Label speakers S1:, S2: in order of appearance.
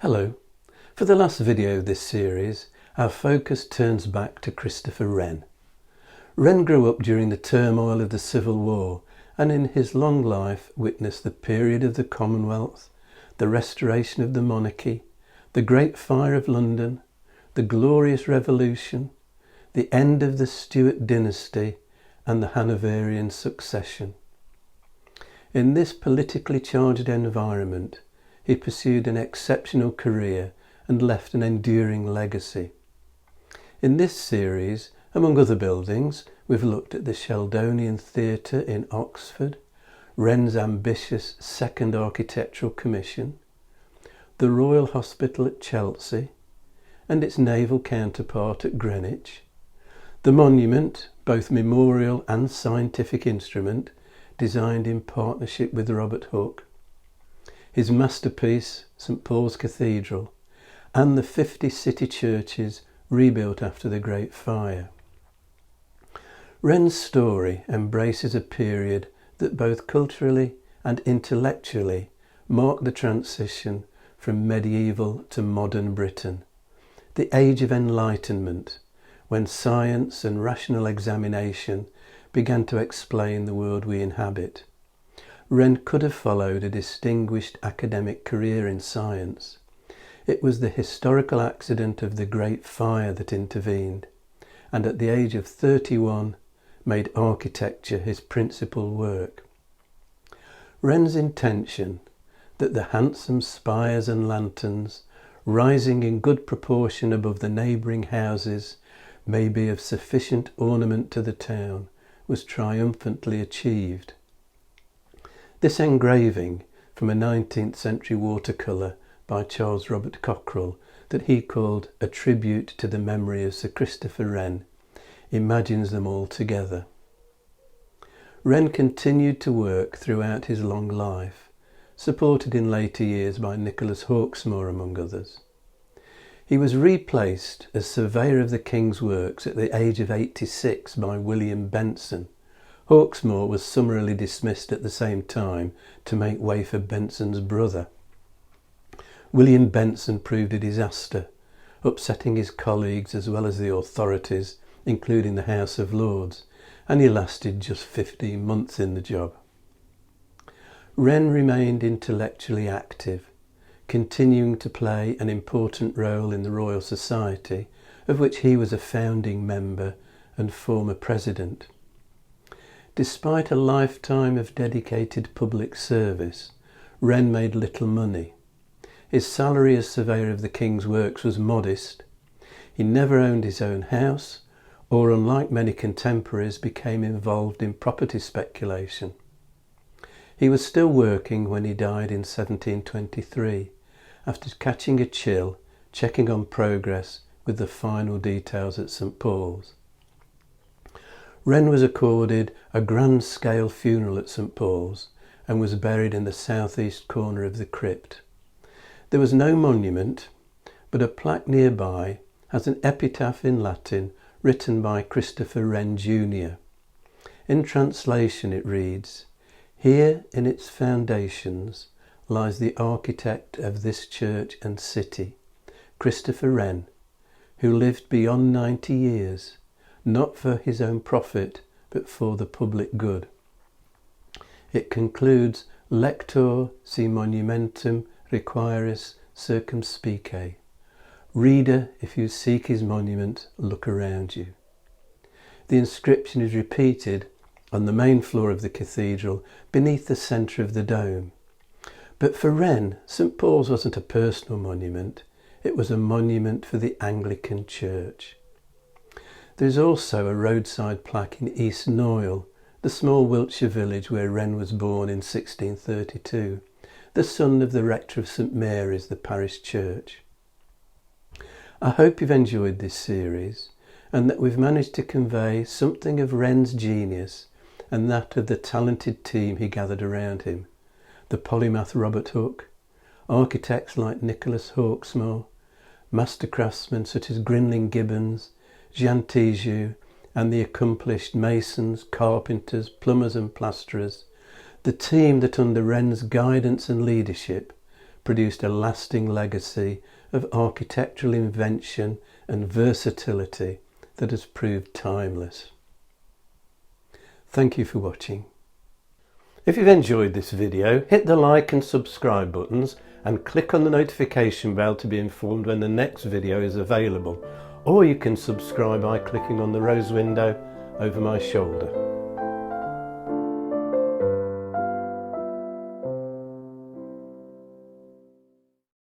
S1: Hello. For the last video of this series, our focus turns back to Christopher Wren. Wren grew up during the turmoil of the Civil War and in his long life witnessed the period of the Commonwealth, the restoration of the monarchy, the Great Fire of London, the Glorious Revolution, the end of the Stuart dynasty and the Hanoverian succession. In this politically charged environment, he pursued an exceptional career and left an enduring legacy. In this series, among other buildings, we've looked at the Sheldonian Theatre in Oxford, Wren's ambitious Second Architectural Commission, the Royal Hospital at Chelsea and its naval counterpart at Greenwich, the monument, both memorial and scientific instrument, designed in partnership with Robert Hooke, his masterpiece, St Paul's Cathedral, and the 50 city churches rebuilt after the Great Fire. Wren's story embraces a period that both culturally and intellectually marked the transition from medieval to modern Britain, the Age of Enlightenment, when science and rational examination began to explain the world we inhabit. Wren could have followed a distinguished academic career in science. It was the historical accident of the Great Fire that intervened, and at the age of 31 made architecture his principal work. Wren's intention that the handsome spires and lanterns, rising in good proportion above the neighbouring houses, may be of sufficient ornament to the town, was triumphantly achieved. This engraving from a 19th century watercolour by Charles Robert Cockerell that he called A Tribute to the Memory of Sir Christopher Wren imagines them all together. Wren continued to work throughout his long life, supported in later years by Nicholas Hawksmoor among others. He was replaced as Surveyor of the King's Works at the age of 86 by William Benson. Hawksmoor was summarily dismissed at the same time to make way for Benson's brother. William Benson proved a disaster, upsetting his colleagues as well as the authorities, including the House of Lords, and he lasted just 15 months in the job. Wren remained intellectually active, continuing to play an important role in the Royal Society, of which he was a founding member and former president. Despite a lifetime of dedicated public service, Wren made little money. His salary as Surveyor of the King's Works was modest. He never owned his own house, or unlike many contemporaries became involved in property speculation. He was still working when he died in 1723, after catching a chill, checking on progress with the final details at St Paul's. Wren was accorded a grand-scale funeral at St Paul's and was buried in the southeast corner of the crypt. There was no monument, but a plaque nearby has an epitaph in Latin written by Christopher Wren Jr. In translation it reads, "Here in its foundations lies the architect of this church and city, Christopher Wren, who lived beyond 90 years, not for his own profit, but for the public good." It concludes, "Lector si monumentum requiris circumspice." Reader, if you seek his monument, look around you. The inscription is repeated on the main floor of the cathedral beneath the centre of the dome. But for Wren, St Paul's wasn't a personal monument, it was a monument for the Anglican Church. There is also a roadside plaque in East Noyle, the small Wiltshire village where Wren was born in 1632, the son of the rector of St Mary's, the parish church. I hope you've enjoyed this series and that we've managed to convey something of Wren's genius and that of the talented team he gathered around him, the polymath Robert Hooke, architects like Nicholas Hawksmoor, master craftsmen such as Grinling Gibbons, Jean Tijoux, and the accomplished masons, carpenters, plumbers and plasterers, the team that under Wren's guidance and leadership produced a lasting legacy of architectural invention and versatility that has proved timeless. Thank you for watching. If you've enjoyed this video, hit the like and subscribe buttons and click on the notification bell to be informed when the next video is available, or you can subscribe by clicking on the rose window over my shoulder.